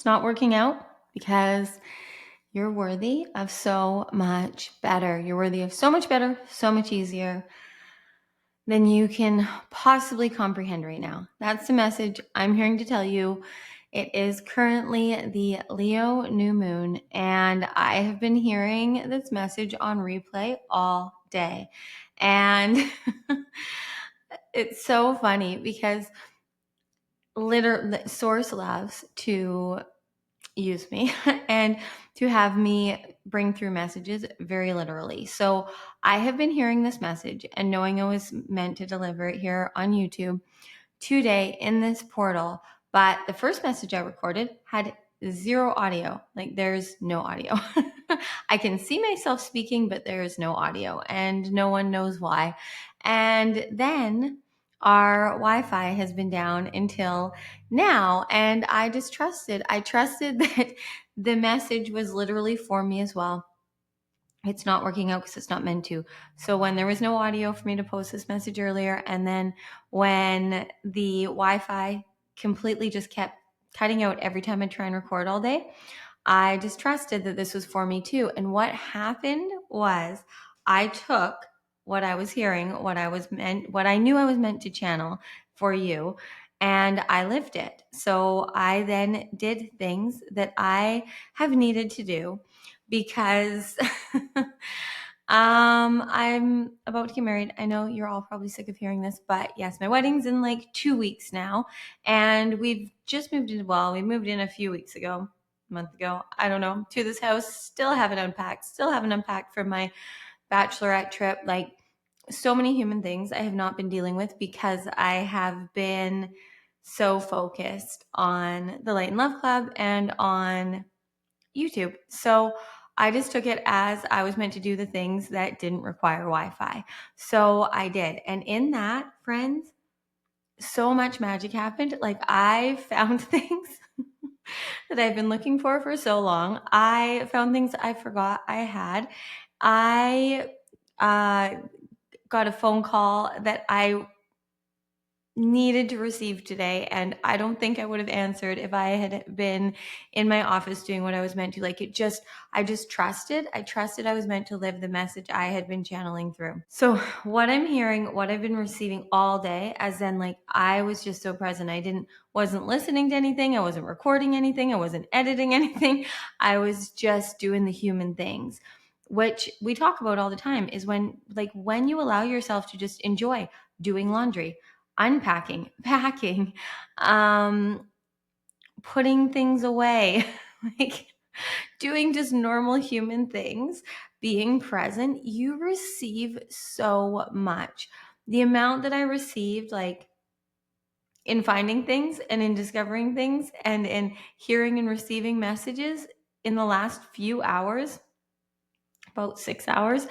It's not working out because you're worthy of so much better. You're worthy of so much better, so much easier than you can possibly comprehend right now. That's the message I'm hearing to tell you. It is currently the Leo new moon, and I have been hearing this message on replay all day. And it's so funny because literally source loves to use me and to have me bring through messages very literally. So I have been hearing this message and knowing I was meant to deliver it here on YouTube today in this portal. But the first message I recorded had zero audio. Like there's no audio. I can see myself speaking, but there is no audio and no one knows why. And then our Wi-Fi has been down until now, and I trusted that the message was literally for me as well. It's not working out because it's not meant to. So when there was no audio for me to post this message earlier, and then when the Wi-Fi completely just kept cutting out every time I try and record all day, I just trusted that this was for me too. And what happened was I took what I was hearing, what I knew I was meant to channel for you, and I lived it. So I then did things that I have needed to do because I'm about to get married. I know you're all probably sick of hearing this, but yes, my wedding's in like 2 weeks now, and we've just moved in. Well, we moved in a few weeks ago, a month ago, I don't know, to this house. Still haven't unpacked from my bachelorette trip. Like so many human things I have not been dealing with because I have been so focused on the Light and Love Club and on YouTube. So I just took it as I was meant to do the things that didn't require Wi-Fi. So I did. And in that, friends, so much magic happened. Like I found things that I've been looking for so long. I found things I forgot I had. I got a phone call that I needed to receive today, and I don't think I would have answered if I had been in my office doing what I was meant to. Like I just trusted I was meant to live the message I had been channeling through. So what I'm hearing, what I've been receiving all day, as in like I was just so present. Wasn't listening to anything, I wasn't recording anything, I wasn't editing anything. I was just doing the human things, which we talk about all the time, is when you allow yourself to just enjoy doing laundry, unpacking, packing, putting things away, like doing just normal human things, being present, you receive so much. The amount that I received, like in finding things and in discovering things and in hearing and receiving messages in the last few hours, about 6 hours,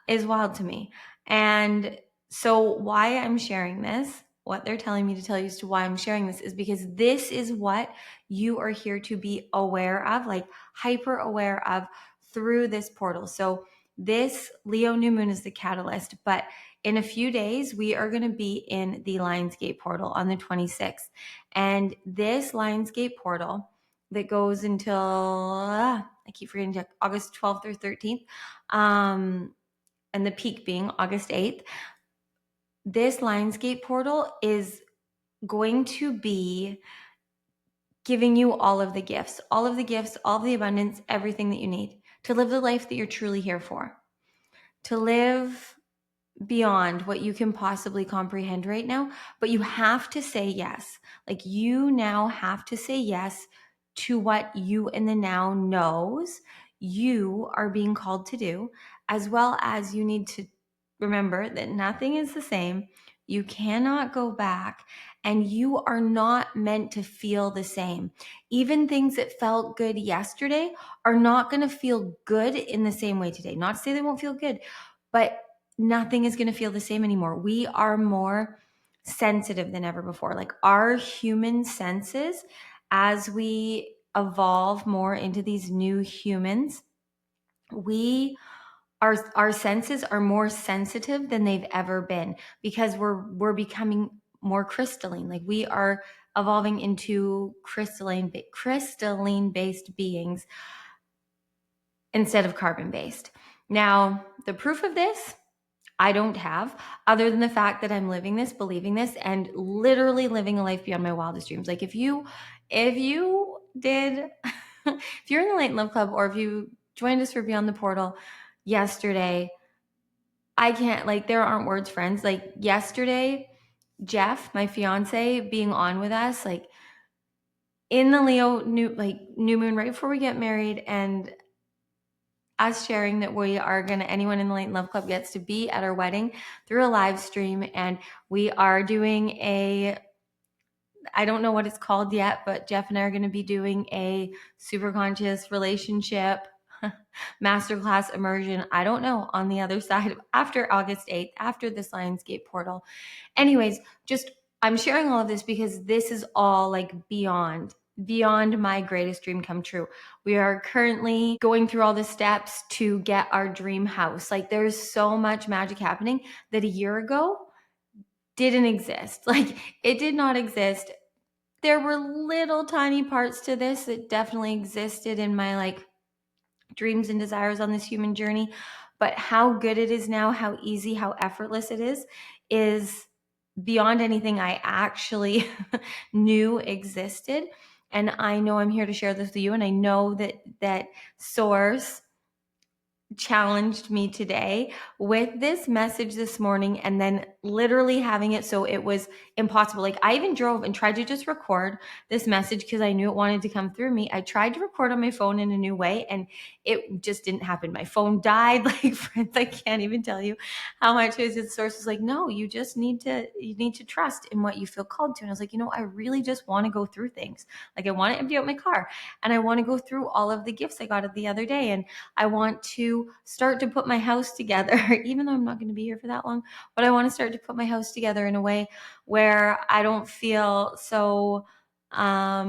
is wild to me. And so why I'm sharing this, what they're telling me to tell you as to why I'm sharing this, is because this is what you are here to be aware of, like hyper aware of, through this portal. So this Leo new moon is the catalyst, but in a few days, we are going to be in the Lionsgate portal on the 26th. And this Lionsgate portal that goes until, I keep forgetting, August 12th or 13th, and the peak being August 8th, this Lionsgate portal is going to be giving you all of the gifts, all of the abundance, everything that you need to live the life that you're truly here for, to live beyond what you can possibly comprehend right now. But you have to say yes. Like you now have to say yes to what you in the now knows you are being called to do, as well as you need to remember that nothing is the same. You cannot go back, and you are not meant to feel the same. Even things that felt good yesterday are not going to feel good in the same way today. Not to say they won't feel good, but nothing is going to feel the same anymore. We are more sensitive than ever before. Like our human senses, as we evolve more into these new humans, our senses are more sensitive than they've ever been, because we're becoming more crystalline. Like we are evolving into crystalline based beings instead of carbon based. Now, the proof of this, I don't have, other than the fact that I'm living this, believing this, and literally living a life beyond my wildest dreams. Like if you did, if you're in the Light and Love Club, or if you joined us for Beyond the Portal yesterday, I can't, like, there aren't words, friends. Like yesterday, Jeff, my fiance, being on with us, like in the Leo new moon right before we get married, and us sharing that we are going to, anyone in the Light and Love Club gets to be at our wedding through a live stream. And we are doing I don't know what it's called yet, but Jeff and I are going to be doing a super conscious relationship masterclass immersion. I don't know, on the other side of after August 8th, after this Lionsgate portal. Anyways, just I'm sharing all of this because this is all like beyond my greatest dream come true. We are currently going through all the steps to get our dream house. Like there's so much magic happening that a year ago didn't exist. Like it did not exist. There were little tiny parts to this that definitely existed in my like dreams and desires on this human journey, but how good it is now, how easy, how effortless it is beyond anything I actually knew existed. And I know I'm here to share this with you, and I know that source challenged me today with this message this morning, and then literally having it so it was impossible. Like I even drove and tried to just record this message because I knew it wanted to come through me. I tried to record on my phone in a new way and it just didn't happen. My phone died. Like friends, I can't even tell you how much it was. The source was like, no, you need to trust in what you feel called to. And I was like, I really just want to go through things. Like I want to empty out my car, and I want to go through all of the gifts I got the other day, and I want to start to put my house together, even though I'm not going to be here for that long, but I want to start to put my house together in a way where I don't feel so, I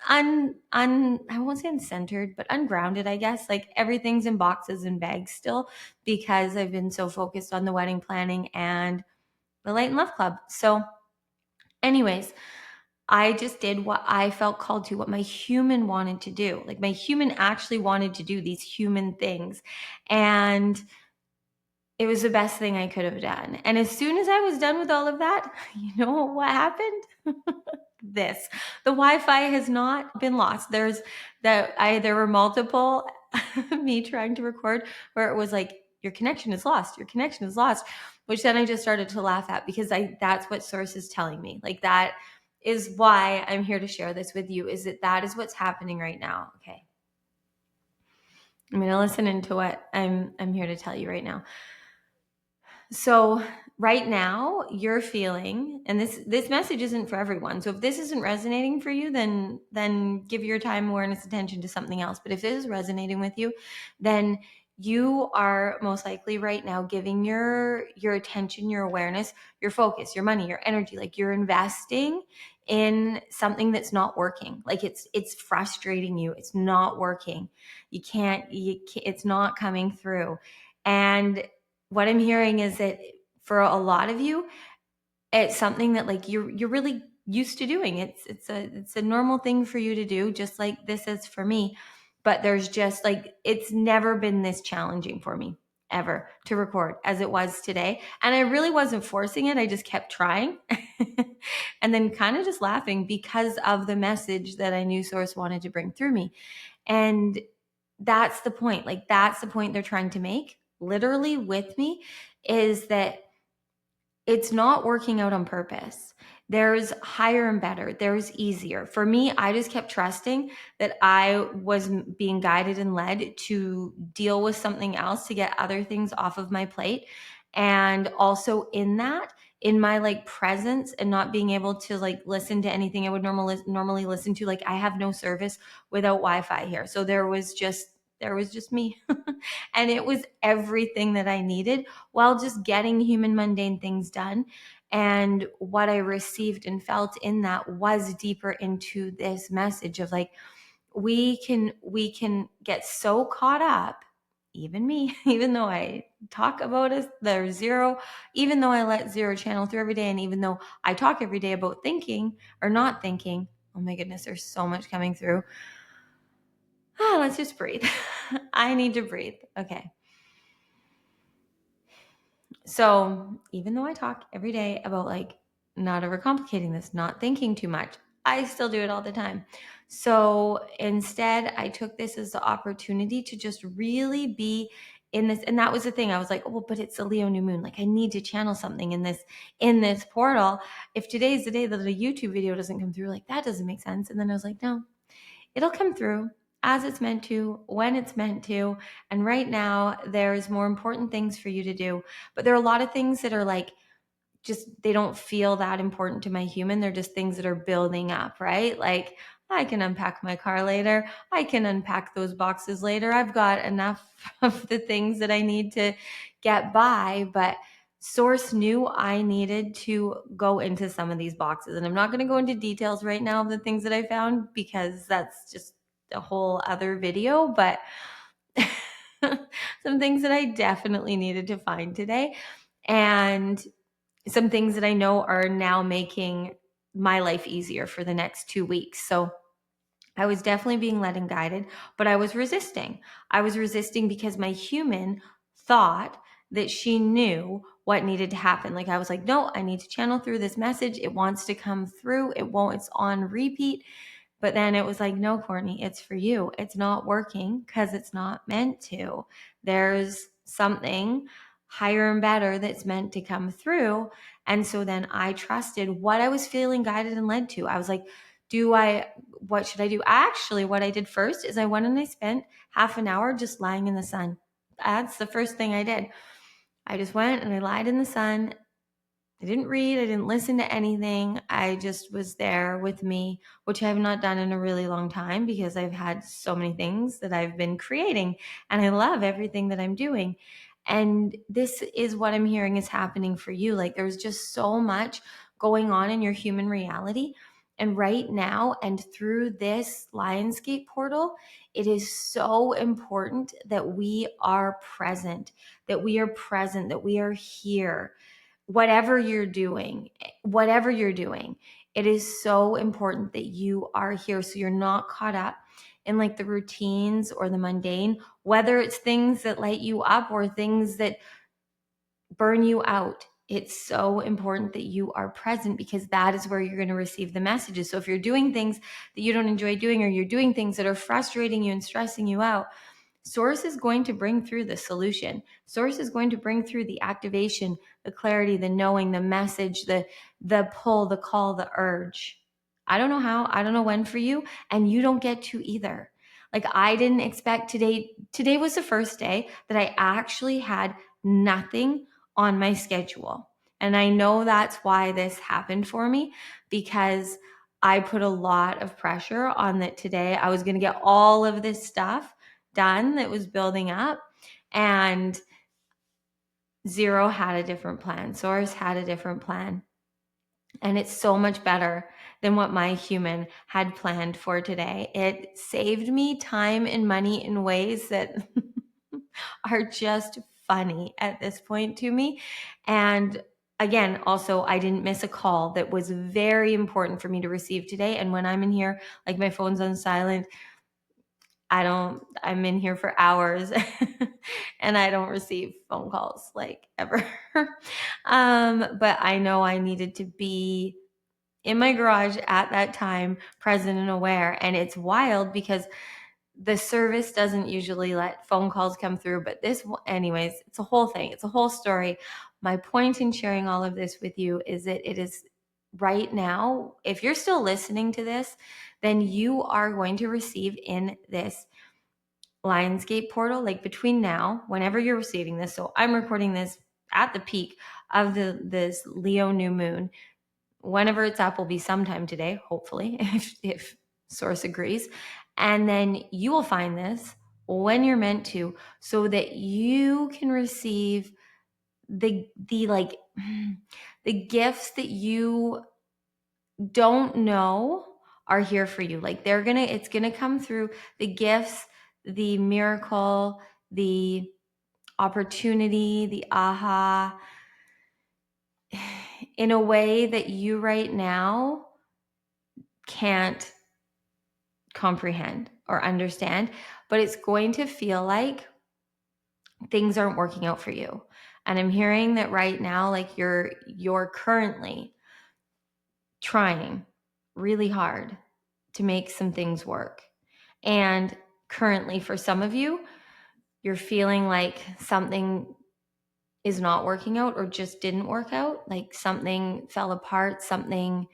won't say uncentered, but ungrounded, I guess. Like everything's in boxes and bags still because I've been so focused on the wedding planning and the Light and Love Club. So anyways, I just did what I felt called to, what my human wanted to do. Like my human actually wanted to do these human things. And it was the best thing I could have done. And as soon as I was done with all of that, you know what happened? The Wi-Fi has not been lost. There were multiple me trying to record where it was like, your connection is lost, which then I just started to laugh at because that's what source is telling me. Like that is why I'm here to share this with you, is that is what's happening right now. Okay. I'm going to listen into what I'm here to tell you right now. So right now you're feeling, and this message isn't for everyone. So if this isn't resonating for you, then give your time, awareness, attention to something else. But if it is resonating with you, then you are most likely right now giving your attention, your awareness, your focus, your money, your energy, like you're investing in something that's not working. Like it's frustrating you. It's not working. It's not coming through. And what I'm hearing is that for a lot of you, it's something that like you're really used to doing. It's a normal thing for you to do, just like this is for me. But there's just like, it's never been this challenging for me ever to record as it was today. And I really wasn't forcing it. I just kept trying and then kind of just laughing because of the message that I knew source wanted to bring through me. And that's the point. Like that's the point they're trying to make literally with me, is that it's not working out on purpose. There's higher and better. There's easier. For me, I just kept trusting that I was being guided and led to deal with something else, to get other things off of my plate. And also in my like presence and not being able to like listen to anything I would normally listen to. Like I have no service without Wi-Fi here. So there was just me. And it was everything that I needed while just getting human mundane things done. And what I received and felt in that was deeper into this message of like, we can get so caught up, even me, even though I talk about us. There's zero, even though I let zero channel through every day, and even though I talk every day about thinking or not thinking, oh my goodness, there's so much coming through. Let's just breathe. I need to breathe. Okay. So even though I talk every day about like not overcomplicating this, not thinking too much, I still do it all the time. So instead, I took this as the opportunity to just really be in this. And that was the thing. I was like, oh, but it's a Leo new moon. Like I need to channel something in this portal. If today's the day that a YouTube video doesn't come through, like that doesn't make sense. And then I was like, no, it'll come through as it's meant to, when it's meant to. And right now, there's more important things for you to do. But there are a lot of things that are like, just they don't feel that important to my human. They're just things that are building up, right? Like I can unpack my car later. I can unpack those boxes later. I've got enough of the things that I need to get by, but Source knew I needed to go into some of these boxes. And I'm not going to go into details right now of the things that I found because that's just a whole other video, but some things that I definitely needed to find today. And some things that I know are now making my life easier for the next 2 weeks. So I was definitely being led and guided, but I was resisting. I was resisting because my human thought that she knew what needed to happen. Like I was like, no, I need to channel through this message. It wants to come through. It won't, it's on repeat. But then it was like, no, Cortnie, it's for you. It's not working because it's not meant to. There's something higher and better that's meant to come through. And so then I trusted what I was feeling guided and led to. I was like, what should I do? Actually, what I did first is I went and I spent half an hour just lying in the sun. That's the first thing I did. I just went and I lied in the sun. I didn't read. I didn't listen to anything. I just was there with me, which I have not done in a really long time because I've had so many things that I've been creating and I love everything that I'm doing. And this is what I'm hearing is happening for you. Like there's just so much going on in your human reality. And right now, and through this Lionsgate portal, it is so important that we are present, that we are present, that we are here. Whatever you're doing, it is so important that you are here so you're not caught up in like the routines or the mundane, whether it's things that light you up or things that burn you out. It's so important that you are present because that is where you're going to receive the messages. So if you're doing things that you don't enjoy doing, or you're doing things that are frustrating you and stressing you out, Source is going to bring through the solution. Source is going to bring through the activation, the clarity, the knowing, the message, the pull, the call, the urge. I don't know how, I don't know when for you, and you don't get to either. Like I didn't expect today. Today was the first day that I actually had nothing on my schedule. And I know that's why this happened for me, because I put a lot of pressure on that today. I was going to get all of this stuff done that was building up, and Zero had a different plan. Source had a different plan. And it's so much better than what my human had planned for today. It saved me time and money in ways that are just funny at this point to me. And again, also, I didn't miss a call that was very important for me to receive today. And when I'm in here, like my phone's on silent, I'm in here for hours and I don't receive phone calls like ever. But I know I needed to be in my garage at that time, present and aware. And it's wild because the service doesn't usually let phone calls come through, but anyways, it's a whole thing. It's a whole story. My point in sharing all of this with you is that it is right now, if you're still listening to this, then you are going to receive in this Lionsgate portal, like between now, whenever you're receiving this. So I'm recording this at the peak of this Leo new moon. Whenever it's up will be sometime today, hopefully, if Source agrees. And then you will find this when you're meant to, so that you can receive the like the gifts that you don't know are here for you. Like it's gonna come through, the gifts, the miracle, the opportunity, the aha, in a way that you right now can't comprehend or understand, but it's going to feel like things aren't working out for you. And I'm hearing that right now, like you're currently trying really hard to make some things work. And currently, for some of you, you're feeling like something is not working out or just didn't work out, like something fell apart, something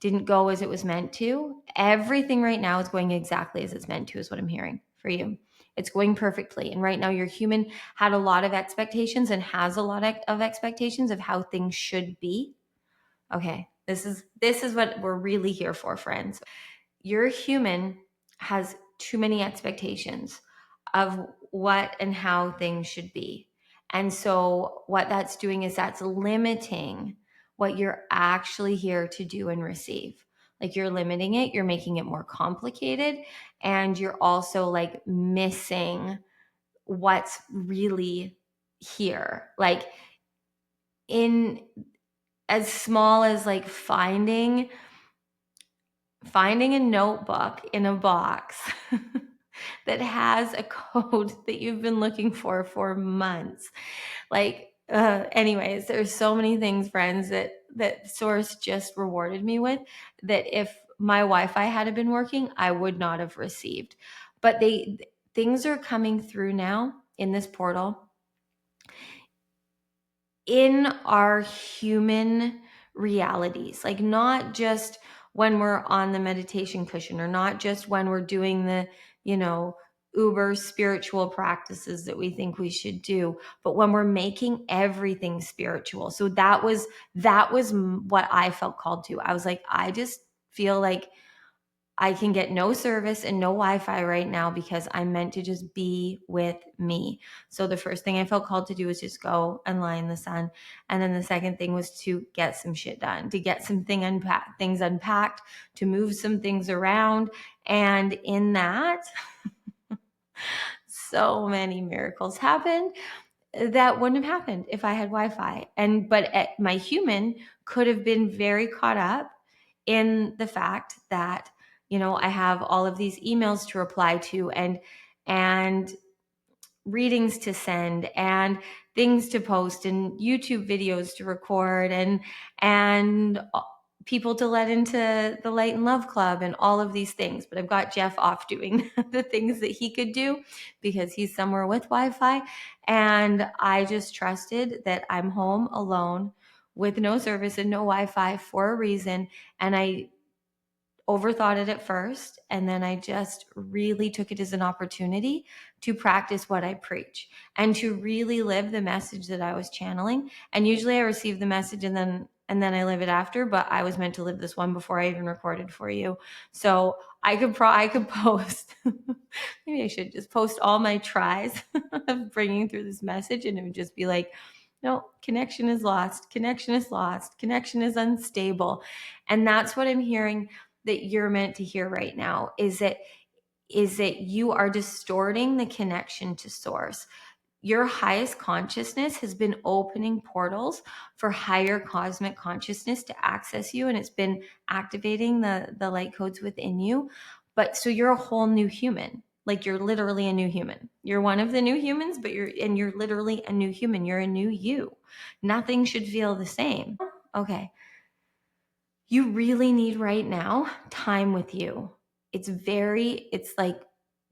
didn't go as it was meant to. Everything right now is going exactly as it's meant to, is what I'm hearing for you. It's going perfectly. And right now, your human had a lot of expectations and has a lot of expectations of how things should be. Okay, this is what we're really here for, friends. Your human has too many expectations of what and how things should be. And so what that's doing is that's limiting what you're actually here to do and receive. Like you're limiting it, you're making it more complicated, and you're also like missing what's really here. Like in as small as like finding a notebook in a box that has a code that you've been looking for months. Like, anyways, there's so many things, friends, that Source just rewarded me with that if my Wi-Fi had been working, I would not have received. But things are coming through now in this portal in our human realities, like not just when we're on the meditation cushion or not just when we're doing the, uber spiritual practices that we think we should do, but when we're making everything spiritual. So that was what I felt called to. I was like, I just feel like I can get no service and no Wi-Fi right now because I'm meant to just be with me. So the first thing I felt called to do was just go and lie in the sun. And then the second thing was to get some shit done, to get some things unpacked, to move some things around. And in that, so many miracles happened that wouldn't have happened if I had Wi-Fi. But my human could have been very caught up in the fact that, I have all of these emails to reply to and readings to send and things to post and YouTube videos to record and people to let into the Light and Love Club and all of these things. But I've got Jeff off doing the things that he could do because he's somewhere with Wi-Fi. And I just trusted that I'm home alone with no service and no Wi-Fi for a reason. And I overthought it at first, and then I just really took it as an opportunity to practice what I preach and to really live the message that I was channeling. And usually I receive the message and then I live it after, but I was meant to live this one before I even recorded for you. So I could post maybe I should just post all my tries of bringing through this message, and it would just be like, no, connection is lost, connection is lost, connection is unstable. And that's what I'm hearing that you're meant to hear right now, is that you are distorting the connection to source. Your highest consciousness has been opening portals for higher cosmic consciousness to access you, and it's been activating the light codes within you. But so you're a whole new human. Like you're literally a new human. You're one of the new humans, but you're literally a new human. You're a new you. Nothing should feel the same. Okay. You really need right now time with you. It's like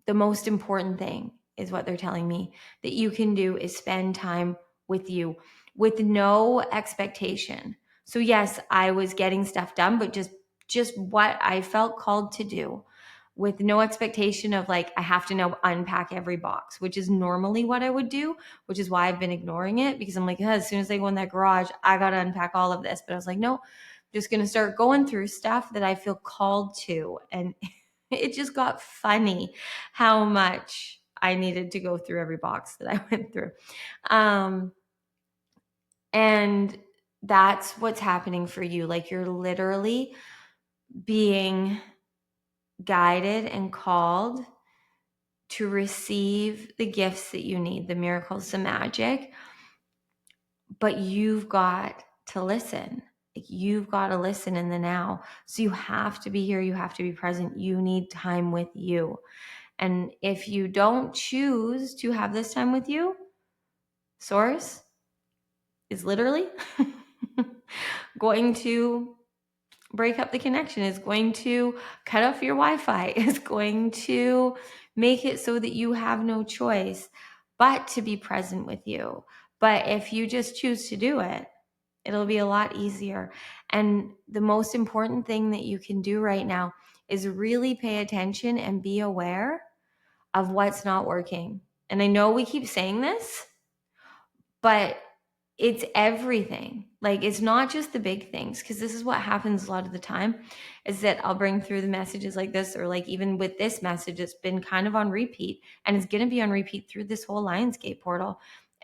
the most important thing is what they're telling me that you can do is spend time with you with no expectation. So yes, I was getting stuff done, but just what I felt called to do with no expectation of like, I have to now unpack every box, which is normally what I would do, which is why I've been ignoring it because I'm like, as soon as they go in that garage, I got to unpack all of this. But I was like, no, I'm just going to start going through stuff that I feel called to. And it just got funny how much I needed to go through every box that I went through. And that's what's happening for you. Like you're literally being guided and called to receive the gifts that you need, the miracles, the magic, but you've got to listen. You've got to listen in the now. So you have to be here. You have to be present. You need time with you. And if you don't choose to have this time with you, Source is literally going to break up the connection, is going to cut off your Wi-Fi, is going to make it so that you have no choice but to be present with you. But if you just choose to do it, it'll be a lot easier. And the most important thing that you can do right now is really pay attention and be aware of what's not working. And I know we keep saying this, but it's everything. Like, it's not just the big things, because this is what happens a lot of the time, is that I'll bring through the messages like this, or like even with this message, it's been kind of on repeat, and it's going to be on repeat through this whole Lionsgate portal.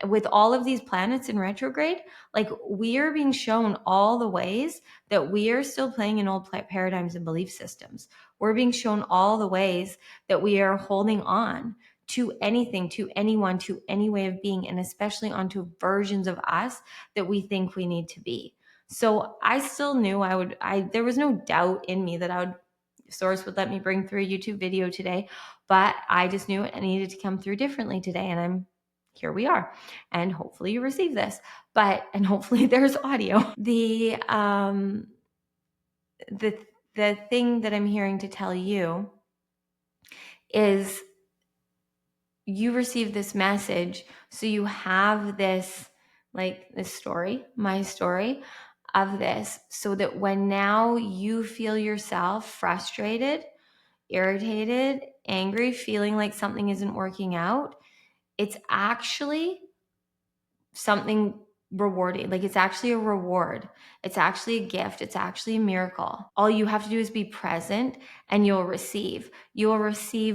With all of these planets in retrograde, like, we are being shown all the ways that we are still playing in old paradigms and belief systems. We're being shown all the ways that we are holding on to anything, to anyone, to any way of being, and especially onto versions of us that we think we need to be. So I still knew there was no doubt in me that Source would let me bring through a YouTube video today, but I just knew it needed to come through differently today. And here we are. And hopefully you receive this, and hopefully there's audio. The thing that I'm hearing to tell you is, you receive this message, so you have this, like, this story, my story of this, so that when now you feel yourself frustrated, irritated, angry, feeling like something isn't working out, it's actually something rewarding. Like, it's actually a reward. It's actually a gift. It's actually a miracle. All you have to do is be present, and you'll receive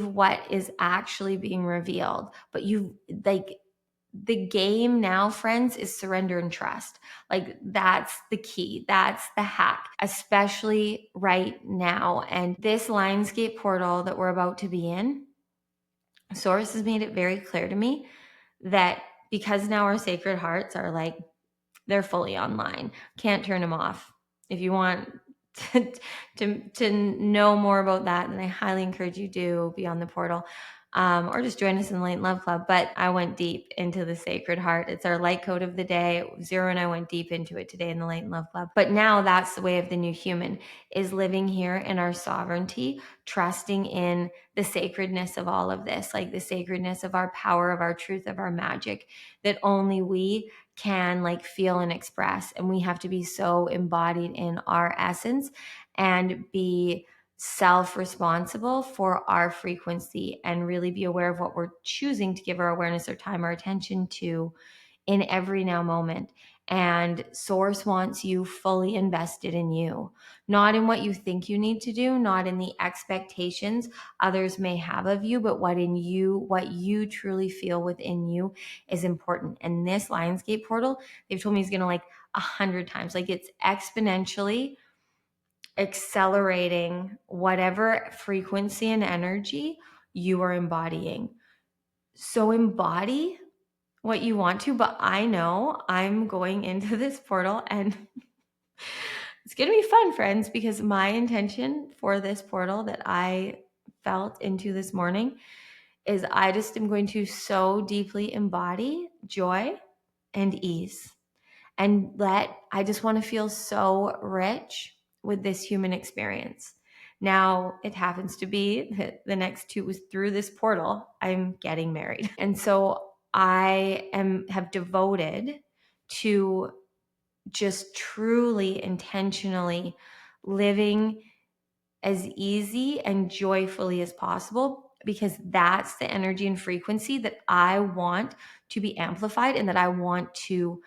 what is actually being revealed. But the game now, friends, is surrender and trust. Like, that's the key. That's the hack, especially right now. And this Lionsgate portal that we're about to be in, Source has made it very clear to me that because now our sacred hearts are like, they're fully online. Can't turn them off. If you want to know more about that, then I highly encourage you to be on the portal, or just join us in the Light and Love Club. But I went deep into the Sacred Heart. It's our light code of the day. Zero and I went deep into it today in the Light and Love Club. But now that's the way of the new human, is living here in our sovereignty, trusting in the sacredness of all of this, like the sacredness of our power, of our truth, of our magic, that only we can like feel and express. And we have to be so embodied in our essence and be self-responsible for our frequency, and really be aware of what we're choosing to give our awareness, our time, our attention to in every now moment. And Source wants you fully invested in you, not in what you think you need to do, not in the expectations others may have of you, but what you truly feel within you is important. And this Lionsgate portal, they've told me, is going to like 100 times, like, it's exponentially accelerating whatever frequency and energy you are embodying. So embody what you want to, but I know I'm going into this portal and it's going to be fun, friends, because my intention for this portal that I felt into this morning is, I just am going to so deeply embody joy and ease, and I just want to feel so rich with this human experience. Now, it happens to be that the next through this portal, I'm getting married. And so I have devoted to just truly intentionally living as easy and joyfully as possible, because that's the energy and frequency that I want to be amplified and that I want to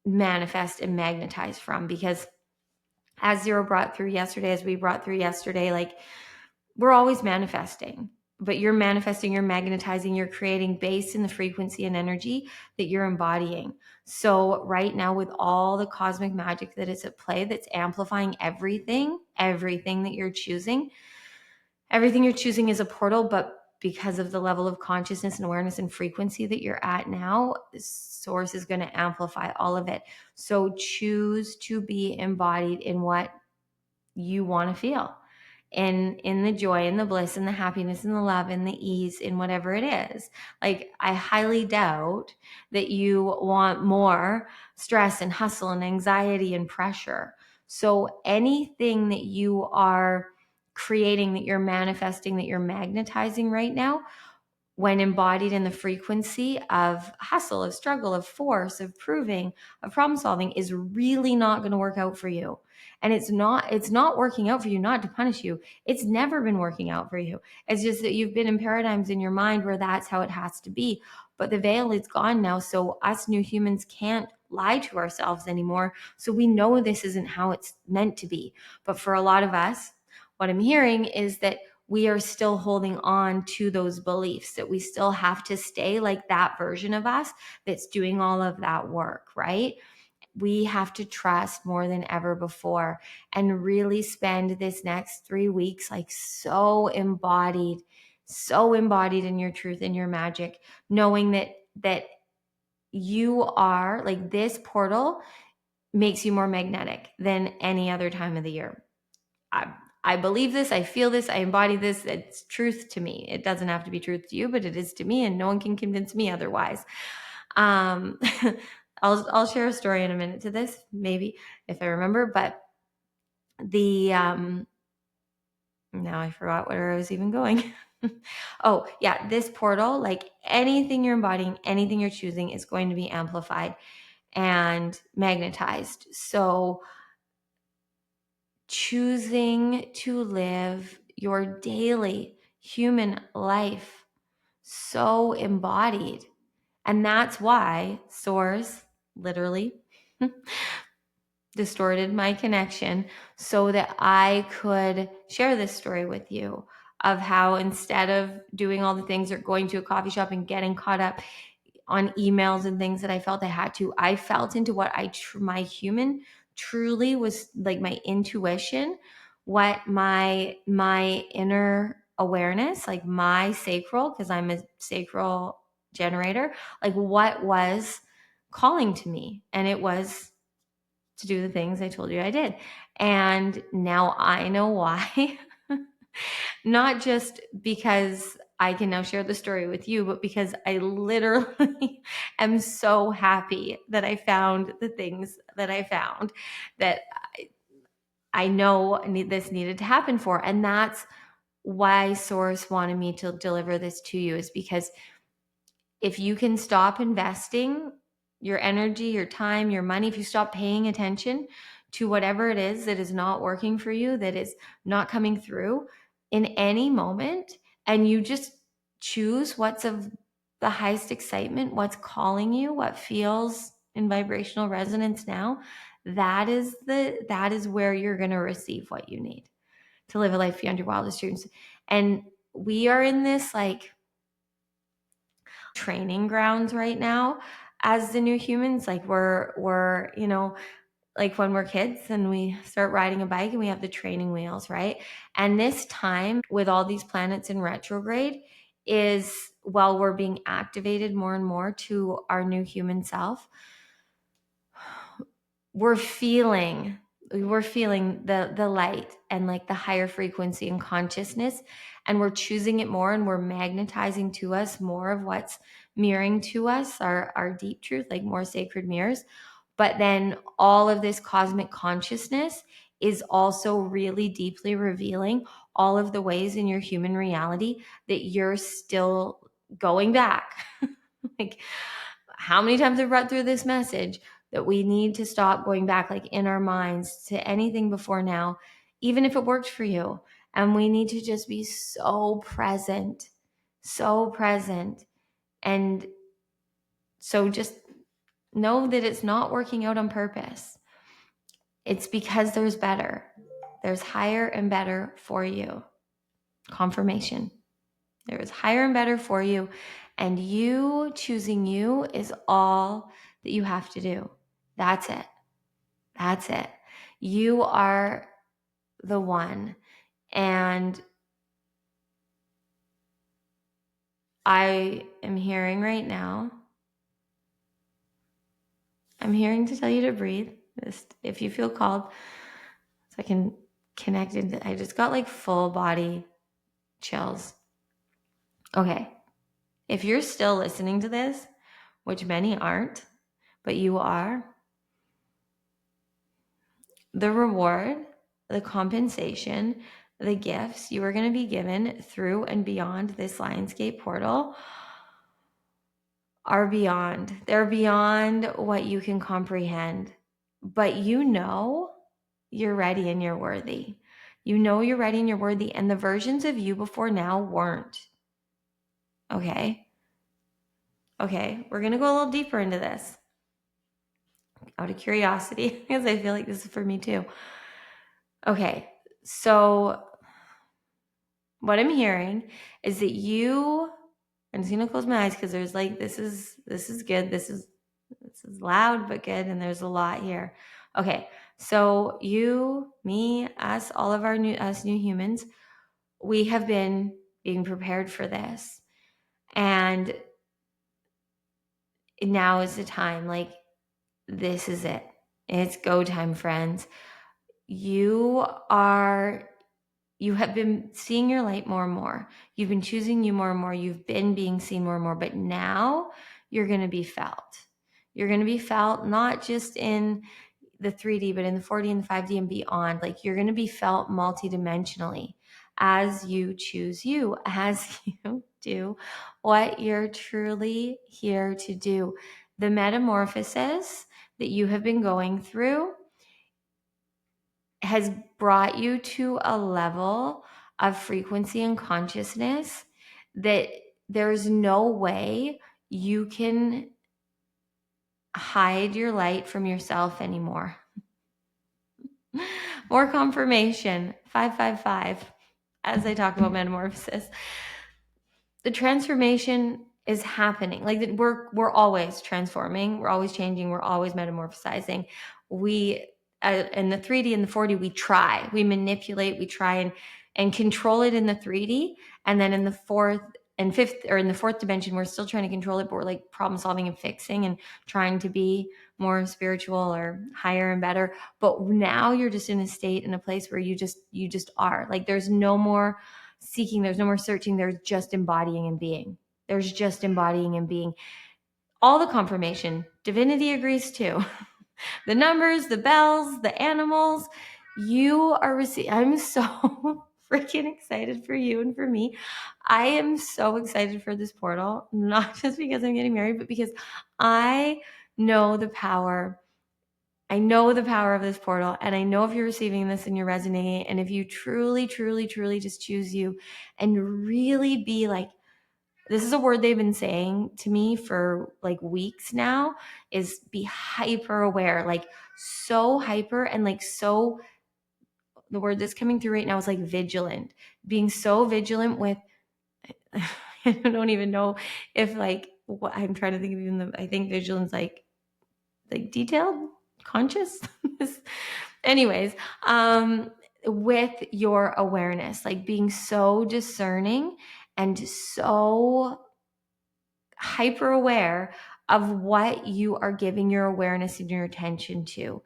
manifest and magnetize from. Because as Zero brought through yesterday, as we brought through yesterday, like, we're always manifesting, but you're manifesting, you're magnetizing, you're creating based in the frequency and energy that you're embodying. So right now, with all the cosmic magic that is at play, that's amplifying everything that you're choosing, everything you're choosing is a portal, but because of the level of consciousness and awareness and frequency that you're at now, source is going to amplify all of it. So choose to be embodied in what you want to feel, and in the joy and the bliss and the happiness and the love and the ease in whatever it is. Like, I highly doubt that you want more stress and hustle and anxiety and pressure. So anything that you are creating, that you're manifesting, that you're magnetizing right now, when embodied in the frequency of hustle, of struggle, of force, of proving, of problem solving, is really not going to work out for you. And it's not working out for you, not to punish you. It's never been working out for you. It's just that you've been in paradigms in your mind where that's how it has to be. But the veil is gone now. So us new humans can't lie to ourselves anymore. So we know this isn't how it's meant to be. But for a lot of us, what I'm hearing is that we are still holding on to those beliefs, that we still have to stay like that version of us that's doing all of that work, right? We have to trust more than ever before and really spend this next 3 weeks like so embodied in your truth and your magic, knowing that you are like, this portal makes you more magnetic than any other time of the year. I believe this, I feel this, I embody this. It's truth to me. It doesn't have to be truth to you, but it is to me, and no one can convince me otherwise. I'll share a story in a minute to this, maybe, if I remember, but now I forgot where I was even going. Oh, yeah, this portal, like anything you're embodying, anything you're choosing, is going to be amplified and magnetized. So choosing to live your daily human life so embodied. And that's why Source literally distorted my connection so that I could share this story with you, of how instead of doing all the things or going to a coffee shop and getting caught up on emails and things that I felt I had to, I felt into what my human truly was, like my intuition, what my inner awareness, like my sacral, because I'm a sacral generator, like what was calling to me. And it was to do the things I told you I did. And now I know why. Not just because I can now share the story with you, but because I literally am so happy that I found the things that I found, that I know this needed to happen for. And that's why Source wanted me to deliver this to you, is because if you can stop investing your energy, your time, your money, if you stop paying attention to whatever it is that is not working for you, that is not coming through in any moment, and you just choose what's of the highest excitement, what's calling you, what feels in vibrational resonance now, that is where you're going to receive what you need to live a life beyond your wildest dreams. And we are in this like training grounds right now as the new humans. Like we're like when we're kids and we start riding a bike and we have the training wheels, right? And this time with all these planets in retrograde is, while we're being activated more and more to our new human self, we're feeling the light and like the higher frequency and consciousness, and we're choosing it more, and we're magnetizing to us more of what's mirroring to us, our deep truth, like more sacred mirrors. But then all of this cosmic consciousness is also really deeply revealing all of the ways in your human reality that you're still going back. Like, how many times I've read through this message that we need to stop going back, like in our minds, to anything before now, even if it worked for you. And we need to just be so present, so present. And so just know that it's not working out on purpose. It's because there's better. There's higher and better for you. Confirmation. There is higher and better for you. And you choosing you is all that you have to do. That's it. That's it. You are the one. And I am hearing right now, I'm hearing to tell you to breathe, just if you feel called, so I can connect into, I just got like full body chills. Okay. If you're still listening to this, which many aren't, but you are, the reward, the compensation, the gifts you are going to be given through and beyond this Lionsgate portal are beyond. They're beyond what you can comprehend. But you know you're ready and you're worthy. You know you're ready and you're worthy. And the versions of you before now weren't. Okay? Okay, we're going to go a little deeper into this out of curiosity, because I feel like this is for me too. Okay, so what I'm hearing is that you, I'm just gonna close my eyes because there's like, this is good. This is loud but good, and there's a lot here. Okay, so you, me, us, all of our new humans, we have been being prepared for this, and now is the time. Like, this is it. It's go time, friends. You have been seeing your light more and more. You've been choosing you more and more. You've been being seen more and more, but now you're going to be felt. You're going to be felt not just in the 3D, but in the 4D and the 5D and beyond. Like, you're going to be felt multidimensionally as you choose you, as you do what you're truly here to do. The metamorphosis that you have been going through has brought you to a level of frequency and consciousness that there's no way you can hide your light from yourself anymore. More confirmation, 555, as I talk about metamorphosis. The transformation is happening. Like, we're always transforming, we're always changing, we're always metamorphosizing. We in the 3D and the 4D, we manipulate, we try and control it in the 3D, and then in the fourth and fifth, or in the fourth dimension, we're still trying to control it, but we're like problem solving and fixing and trying to be more spiritual or higher and better. But now you're just in a state, in a place where you just are. Like, there's no more seeking, there's no more searching, there's just embodying and being. There's just embodying and being. All the confirmation, divinity agrees too. The numbers, the bells, the animals, you are receiving. I'm so freaking excited for you and for me. I am so excited for this portal, not just because I'm getting married, but because I know the power. I know the power of this portal, and I know if you're receiving this and you're resonating, and if you truly, truly, truly just choose you and really be like, this is a word they've been saying to me for like weeks now, is be hyper aware, like so hyper, and like so, the word that's coming through right now is like vigilant, being so vigilant with, I don't even know if like, what I'm trying to think of, even I think vigilance like detailed, conscious. Anyways, with your awareness, like being so discerning and so hyper aware of what you are giving your awareness and your attention to,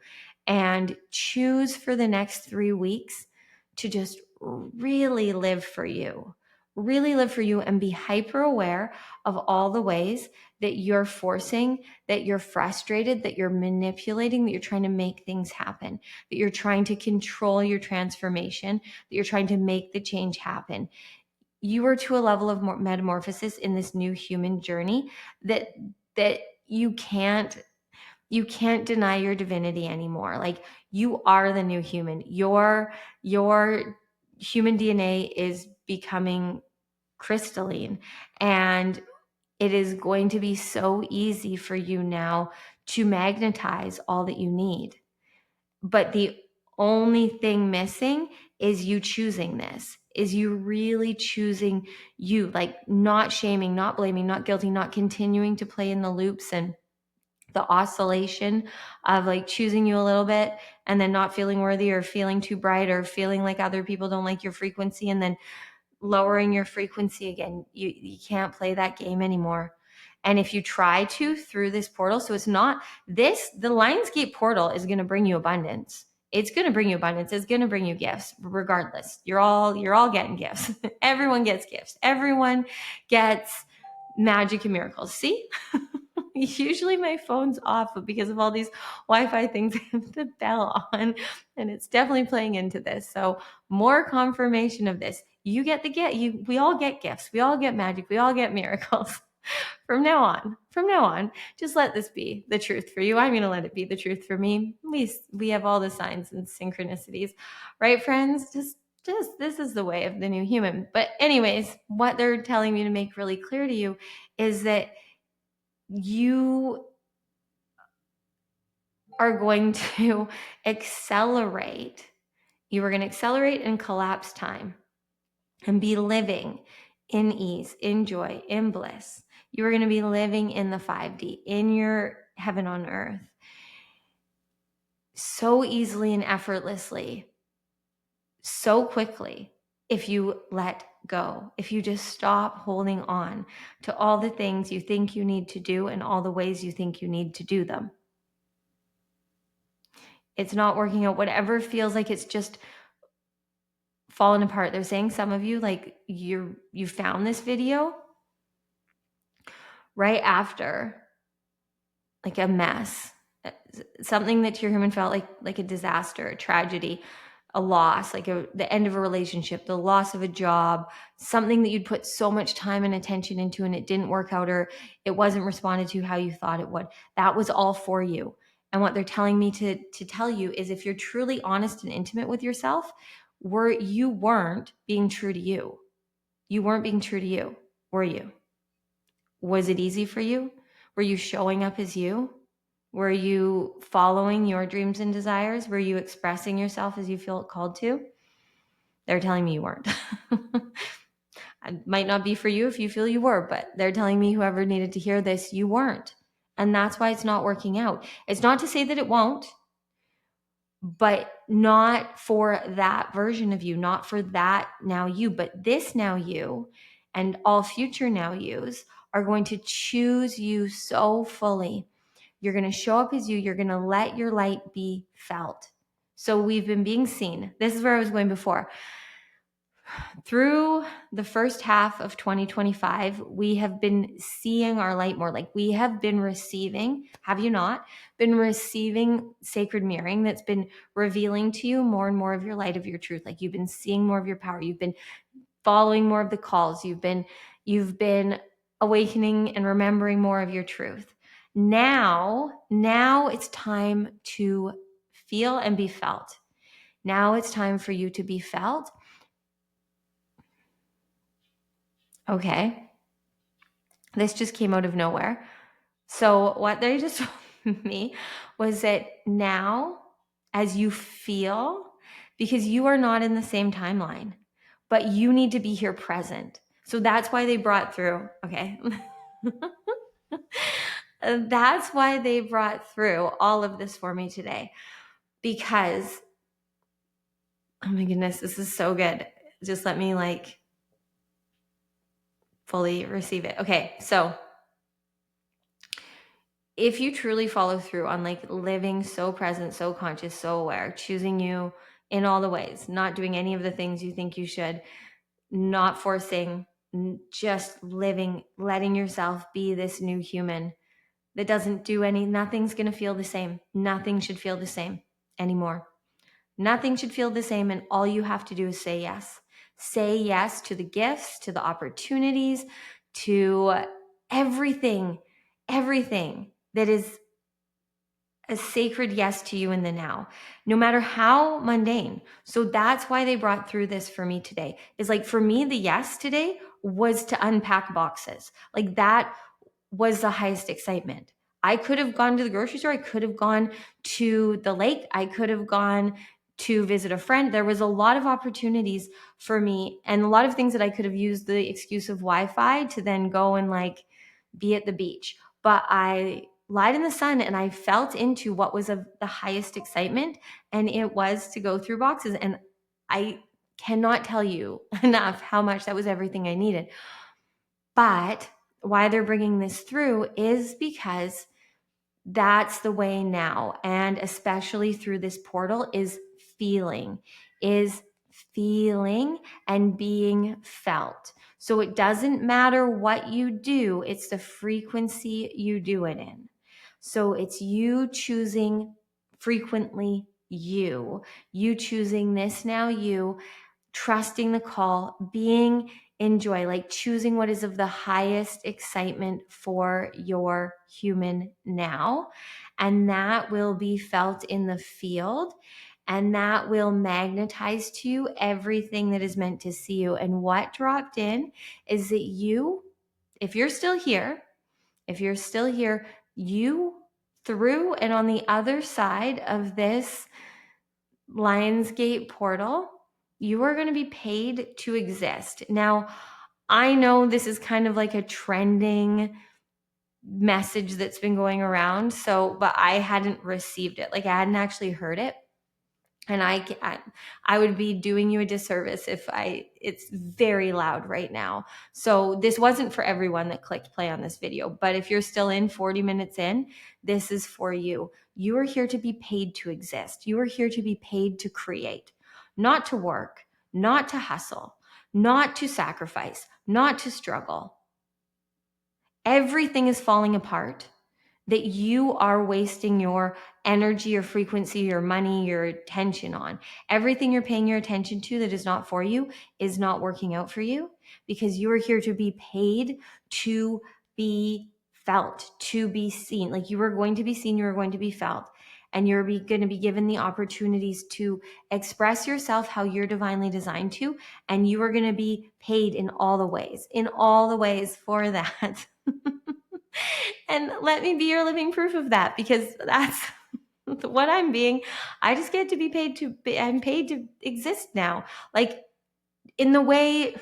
and choose for the next 3 weeks to just really live for you. Really live for you and be hyper aware of all the ways that you're forcing, that you're frustrated, that you're manipulating, that you're trying to make things happen, that you're trying to control your transformation, that you're trying to make the change happen. You are to a level of metamorphosis in this new human journey that you can't deny your divinity anymore. Like, you are the new human. Your human DNA is becoming crystalline, and it is going to be so easy for you now to magnetize all that you need. But the only thing missing is you choosing this, is you really choosing you, like not shaming, not blaming, not guilty, not continuing to play in the loops and the oscillation of like choosing you a little bit and then not feeling worthy, or feeling too bright, or feeling like other people don't like your frequency, and then lowering your frequency again. You can't play that game anymore. And if you try to through this portal, so it's not this, the Lionsgate portal is going to bring you abundance. It's going to bring you abundance. It's going to bring you gifts regardless. You're all getting gifts. Everyone gets gifts. Everyone gets magic and miracles. See? Usually my phone's off, but because of all these Wi-Fi things, I have the bell on, and it's definitely playing into this. So more confirmation of this. You get the gift. We all get gifts. We all get magic. We all get miracles. From now on, just let this be the truth for you. I'm going to let it be the truth for me. We have all the signs and synchronicities, right, friends? Just this is the way of the new human. But anyways, what they're telling me to make really clear to you is that you are going to accelerate. You are going to accelerate and collapse time and be living in ease, in joy, in bliss. You are going to be living in the 5D, in your heaven on earth, so easily and effortlessly, so quickly, if you let go, if you just stop holding on to all the things you think you need to do and all the ways you think you need to do them. It's not working out. Whatever feels like it's just fallen apart. They're saying some of you, like you found this video right after like a mess, something that to your human felt like a disaster, a tragedy, a loss, like the end of a relationship, the loss of a job, something that you'd put so much time and attention into and it didn't work out, or it wasn't responded to how you thought it would. That was all for you. And what they're telling me to tell you is, if you're truly honest and intimate with yourself, you weren't being true to you. You weren't being true to you, were you? Was it easy for you? Were you showing up as you? Were you following your dreams and desires? Were you expressing yourself as you feel called to? They're telling me you weren't. It might not be for you if you feel you were, but they're telling me, whoever needed to hear this, you weren't. And that's why it's not working out. It's not to say that it won't, but not for that version of you, not for that now you, but this now you and all future now yous are going to choose you so fully. You're going to show up as you. You're going to let your light be felt. So we've been being seen. This is where I was going before. Through the first half of 2025, we have been seeing our light more. Like, we have been receiving, have you not, been receiving sacred mirroring that's been revealing to you more and more of your light, of your truth. Like, you've been seeing more of your power. You've been following more of the calls. You've been awakening and remembering more of your truth. Now it's time to feel and be felt. Now it's time for you to be felt. Okay. This just came out of nowhere. So what they just told me was that now, as you feel, because you are not in the same timeline, but you need to be here present. So that's why they brought through, okay. That's why they brought through all of this for me today, because, oh my goodness, this is so good. Just let me fully receive it. Okay. So if you truly follow through on living so present, so conscious, so aware, choosing you in all the ways, not doing any of the things you think you should, not forcing, just living, letting yourself be this new human that doesn't do nothing's going to feel the same. Nothing should feel the same anymore. Nothing should feel the same. And all you have to do is say yes. Say yes to the gifts, to the opportunities, to everything that is a sacred yes to you in the now, no matter how mundane. So that's why they brought through this for me today. Is for me, the yes today was to unpack boxes. That was the highest excitement. I could have gone to the grocery store. I could have gone to the lake. I could have gone to visit a friend. There was a lot of opportunities for me, and a lot of things that I could have used the excuse of Wi-Fi to then go and be at the beach. But I lied in the sun and I felt into what was of the highest excitement, and it was to go through boxes. And I cannot tell you enough how much that was everything I needed. But why they're bringing this through is because that's the way now, and especially through this portal, is feeling and being felt. So it doesn't matter what you do, it's the frequency you do it in. So it's you choosing frequently, you choosing this now, you trusting the call, being in joy, like choosing what is of the highest excitement for your human now. And that will be felt in the field, and that will magnetize to you everything that is meant to see you. And what dropped in is that you, if you're still here, you, through and on the other side of this Lionsgate portal, you are going to be paid to exist. Now, I know this is kind of like a trending message that's been going around, but I hadn't received it. Like, I hadn't actually heard it. And I would be doing you a disservice if it's very loud right now. So this wasn't for everyone that clicked play on this video, but if you're still in 40 minutes in, this is for you. You are here to be paid to exist. You are here to be paid to create, not to work, not to hustle, not to sacrifice, not to struggle. Everything is falling apart that you are wasting your energy, your frequency, your money, your attention on. Everything you're paying your attention to that is not for you is not working out for you, because you are here to be paid to be felt, to be seen. Like, you are going to be seen, you are going to be felt, and you're going to be given the opportunities to express yourself how you're divinely designed to, and you are going to be paid in all the ways for that. And let me be your living proof of that, because that's what I'm being. I just get to be paid I'm paid to exist now. Like, in the way,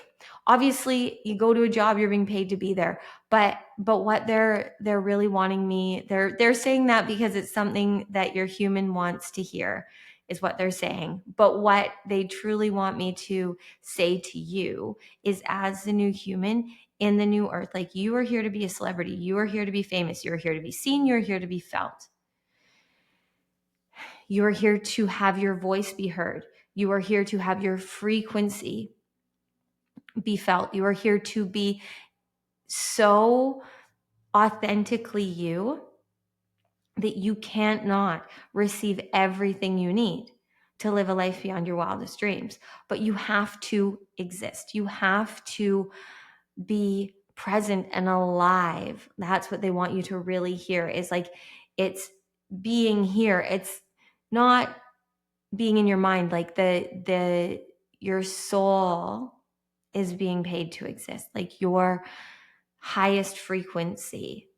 obviously you go to a job, you're being paid to be there. But what they're really wanting me, they're saying that because it's something that your human wants to hear, is what they're saying. But what they truly want me to say to you is, as the new human in the new earth, like, you are here to be a celebrity. You are here to be famous. You are here to be seen. You're here to be felt. You are here to have your voice be heard. You are here to have your frequency be felt. You are here to be so authentically you that you can't not receive everything you need to live a life beyond your wildest dreams. But you have to exist. You have to be present and alive. That's what they want you to really hear, is like, it's being here. It's not being in your mind. Like, your soul is being paid to exist, like your highest frequency.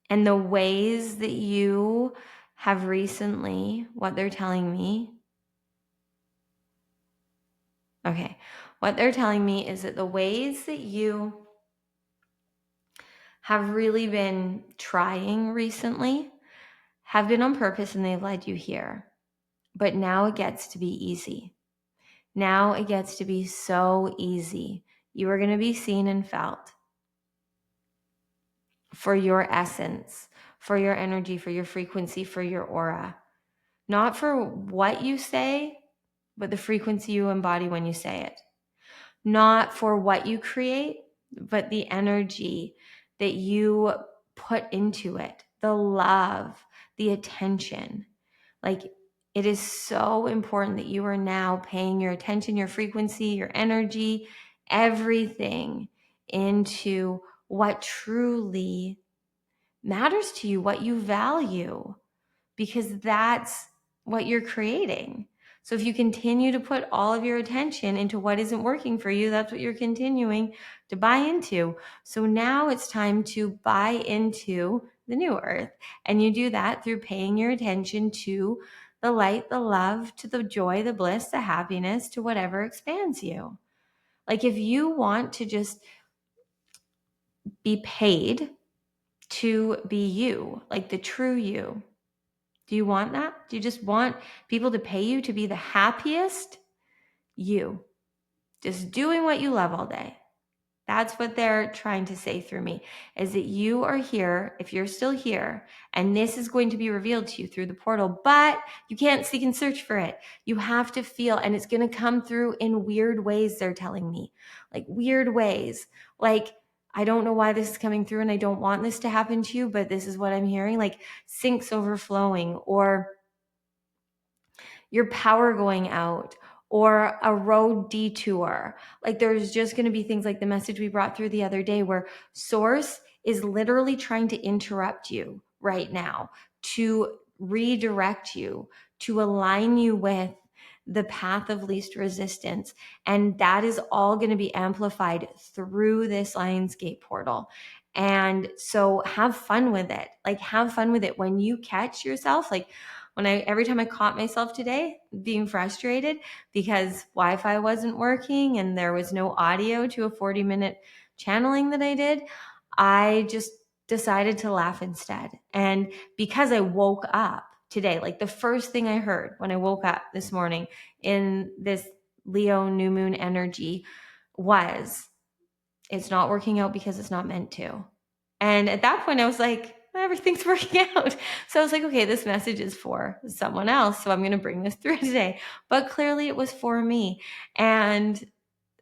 And the ways that you have recently, what they're telling me, what they're telling me is that the ways that you have really been trying recently have been on purpose, and they've led you here. But now it gets to be easy. Now it gets to be so easy. You are going to be seen and felt for your essence, for your energy, for your frequency, for your aura. Not for what you say, but the frequency you embody when you say it. Not for what you create, but the energy that you put into it, the love, the attention. Like, it is so important that you are now paying your attention, your frequency, your energy, everything into what truly matters to you, what you value, because that's what you're creating. So if you continue to put all of your attention into what isn't working for you, that's what you're continuing to buy into. So now it's time to buy into the new earth. And you do that through paying your attention to the light, the love, to the joy, the bliss, the happiness, to whatever expands you. Like, if you want to just be paid to be you, like the true you, Do you want that? Do you just want people to pay you to be the happiest you? Just doing what you love all day. That's what they're trying to say through me, is that you are here, if you're still here, and this is going to be revealed to you through the portal, but you can't seek and search for it. You have to feel, and it's going to come through in weird ways, they're telling me. Like weird ways. Like, I don't know why this is coming through and I don't want this to happen to you, but this is what I'm hearing. Like sinks overflowing, or your power going out, or a road detour. Like there's just going to be things like the message we brought through the other day, where source is literally trying to interrupt you right now, to redirect you, to align you with the path of least resistance. And that is all going to be amplified through this Lionsgate portal. And so have fun with it. Like have fun with it. When you catch yourself, like every time I caught myself today being frustrated because Wi-Fi wasn't working and there was no audio to a 40-minute channeling that I did, I just decided to laugh instead. And because I woke up today, like the first thing I heard when I woke up this morning in this Leo new moon energy was, it's not working out because it's not meant to. And at that point I was like, everything's working out. So I was like, okay, this message is for someone else, so I'm going to bring this through today. But clearly it was for me. And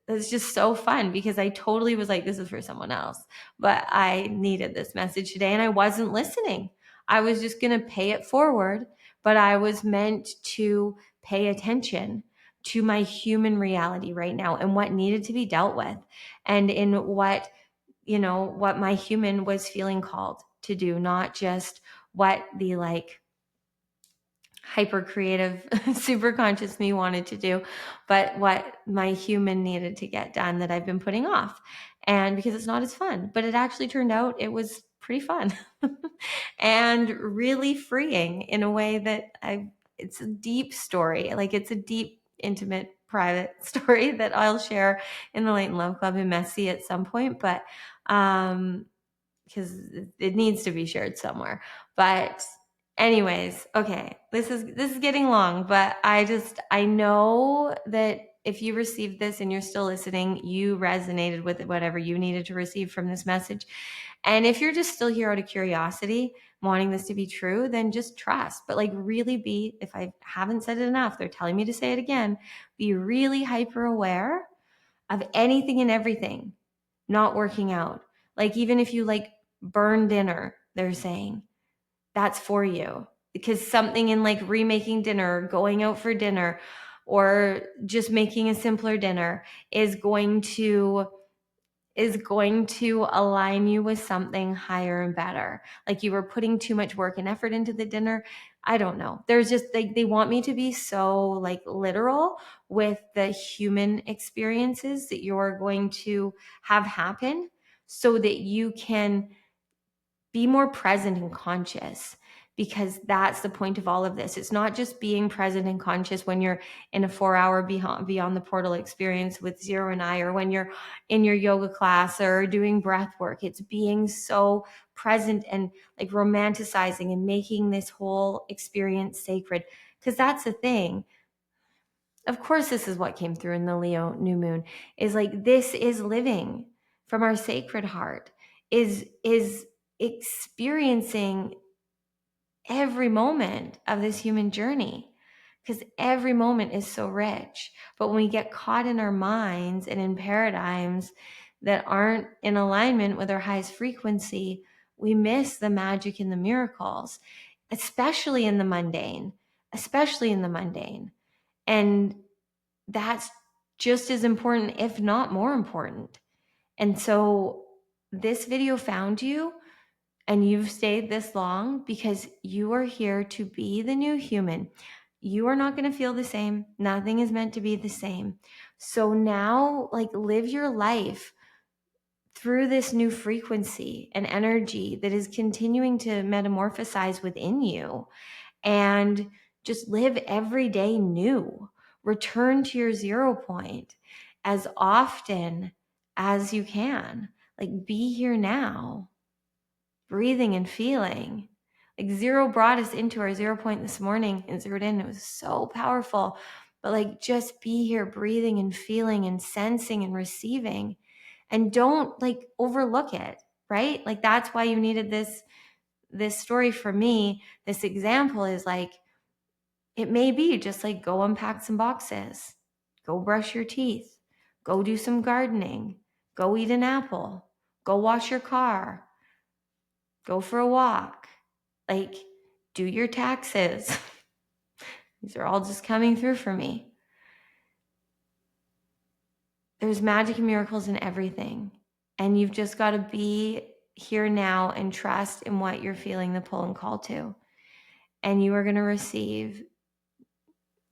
it's just so fun because I totally was like, this is for someone else. But I needed this message today and I wasn't listening. I was just going to pay it forward, but I was meant to pay attention to my human reality right now and what needed to be dealt with, and in what my human was feeling called to do, not just what the like hyper creative, super conscious me wanted to do, but what my human needed to get done that I've been putting off. And because it's not as fun, but it actually turned out it was pretty fun and really freeing in a way that it's a deep story. Like it's a deep, intimate, private story that I'll share in the Light and Love Club in Messy at some point. But, because it needs to be shared somewhere. But anyways, okay, this is getting long, but I know that if you received this and you're still listening, you resonated with whatever you needed to receive from this message. And if you're just still here out of curiosity, wanting this to be true, then just trust. But like really be, if I haven't said it enough, they're telling me to say it again, be really hyper aware of anything and everything not working out. Like even if you like burn dinner, they're saying that's for you, because something in like remaking dinner, going out for dinner, or just making a simpler dinner is going to align you with something higher and better. Like you were putting too much work and effort into the dinner. I don't know. There's just like, they want me to be so like literal with the human experiences that you're going to have happen so that you can be more present and conscious, because that's the point of all of this. It's not just being present and conscious when you're in a 4-hour beyond the portal experience with Zero and I, or when you're in your yoga class or doing breath work. It's being so present and like romanticizing and making this whole experience sacred, because that's the thing. Of course, this is what came through in the Leo new moon, is like, this is living from our sacred heart, is experiencing every moment of this human journey, because every moment is so rich. But when we get caught in our minds and in paradigms that aren't in alignment with our highest frequency, we miss the magic and the miracles, especially in the mundane, And that's just as important, if not more important. And so this video found you, and you've stayed this long because you are here to be the new human. You are not going to feel the same. Nothing is meant to be the same. So now, like, live your life through this new frequency and energy that is continuing to metamorphosize within you, and just live every day new. Return to your 0 point as often as you can. Like, be here now, breathing and feeling. Like zero brought us into our 0 point this morning and zeroed in. It was so powerful. But like, just be here breathing and feeling and sensing and receiving, and don't like overlook it, right? Like, that's why you needed this story for me. This example is like, it may be just like, go unpack some boxes, go brush your teeth, go do some gardening, go eat an apple, go wash your car, go for a walk, like, do your taxes. These are all just coming through for me. There's magic and miracles in everything. And you've just got to be here now and trust in what you're feeling the pull and call to. And you are going to receive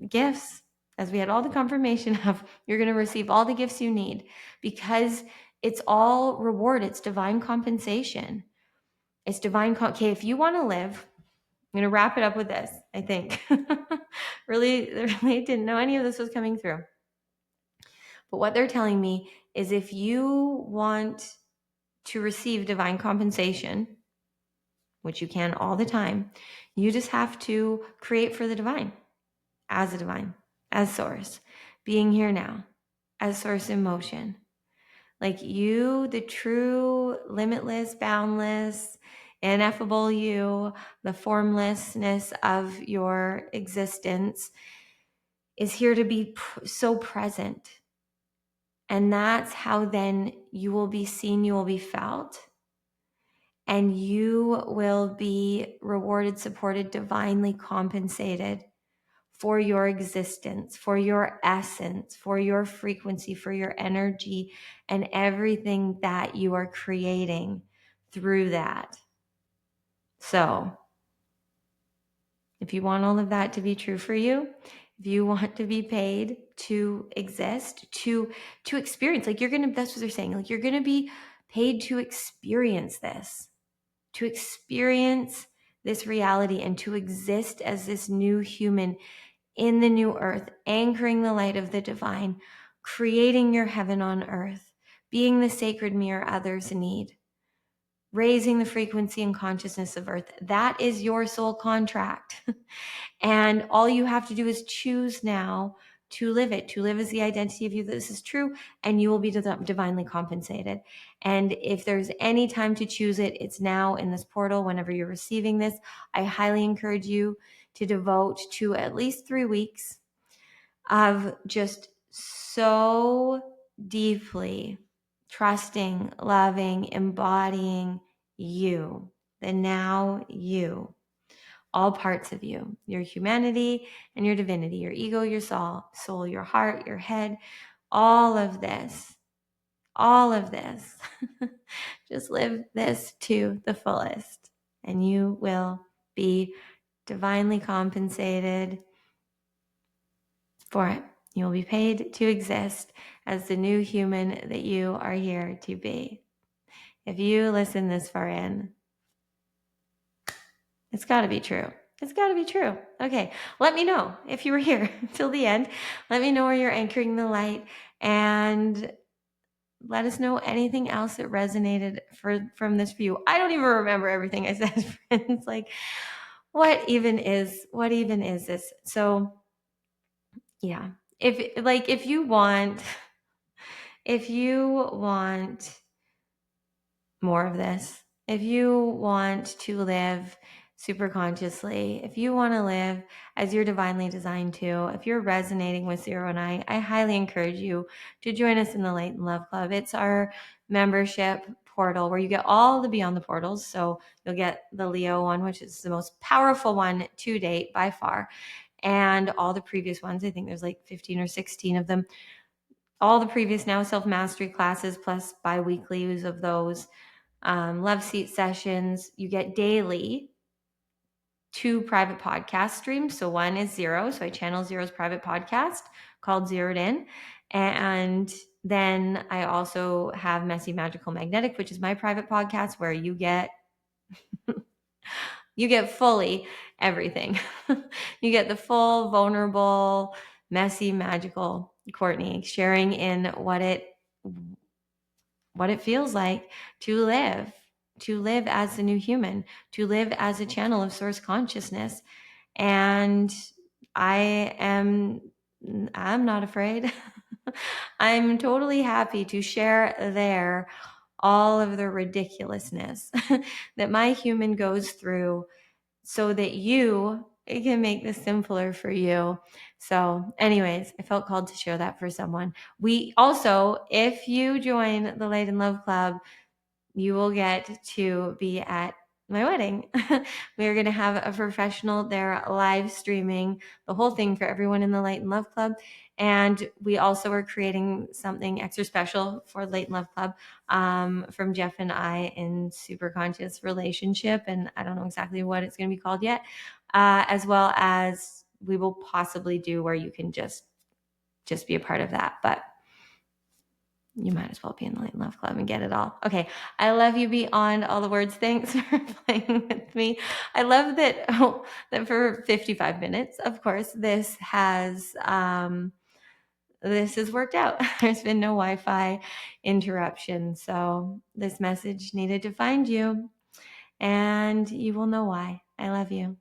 gifts, as we had all the confirmation of. You're going to receive all the gifts you need, because it's all reward. It's divine compensation. It's divine. Okay, if you want to live, I'm going to wrap it up with this, I think. really didn't know any of this was coming through. But what they're telling me is, if you want to receive divine compensation, which you can all the time, you just have to create for the divine, as a divine, as source, being here now, as source in motion. Like you, the true, limitless, boundless, ineffable you, the formlessness of your existence, is here to be so present. And that's how then you will be seen, you will be felt, and you will be rewarded, supported, divinely compensated for your existence, for your essence, for your frequency, for your energy, and everything that you are creating through that. So, if you want all of that to be true for you, if you want to be paid to exist, to experience, like that's what they're saying, like you're going to be paid to experience this, to experience this reality, and to exist as this new human in the new earth, anchoring the light of the divine, creating your heaven on earth, being the sacred mirror others need, raising the frequency and consciousness of earth. That is your soul contract. And all you have to do is choose now to live it, to live as the identity of you that this is true, and you will be divinely compensated. And if there's any time to choose it, it's now in this portal. Whenever you're receiving this, I highly encourage you to devote to at least 3 weeks of just so deeply trusting, loving, embodying you, the now you. All parts of you, your humanity and your divinity, your ego, your soul, your heart, your head, all of this. Just live this to the fullest, and you will be divinely compensated for it. You will be paid to exist as the new human that you are here to be. If you listen this far in, it's got to be true. It's got to be true. Okay, let me know if you were here till the end. Let me know where you're anchoring the light, and let us know anything else that resonated from this for you. I don't even remember everything I said, friends. Like, what even is this? So, yeah. If you want more of this, if you want to live super consciously, if you want to live as you're divinely designed to, if you're resonating with Zero and I highly encourage you to join us in the Light and Love Club. It's our membership portal where you get all the Beyond the Portals. So you'll get the Leo one, which is the most powerful one to date by far. And all the previous ones, I think there's like 15 or 16 of them. All the previous Now Self-Mastery classes plus bi-weeklies of those. Love seat sessions. You get daily 2 private podcast streams. So one is Zero. So I channel Zero's private podcast called Zeroed In. And then I also have Messy Magical Magnetic, which is my private podcast where you get fully everything. You get the full, vulnerable, messy, magical Cortnie sharing in what it feels like to live to live as the new human, to live as a channel of source consciousness. And I'm not afraid. I'm totally happy to share there all of the ridiculousness that my human goes through so that it can make this simpler for you. So anyways, I felt called to share that for someone. We also, if you join the Light and Love Club, you will get to be at my wedding. We are going to have a professional there live streaming the whole thing for everyone in the Light and Love Club. And we also are creating something extra special for Light and Love Club from Jeff and I in Super Conscious Relationship. And I don't know exactly what it's going to be called yet, as well as we will possibly do where you can just be a part of that. But you might as well be in the Light and Love Club and get it all. Okay. I love you beyond all the words. Thanks for playing with me. I love that, that for 55 minutes, of course, this has worked out. There's been no Wi-Fi interruption. So this message needed to find you, and you will know why. I love you.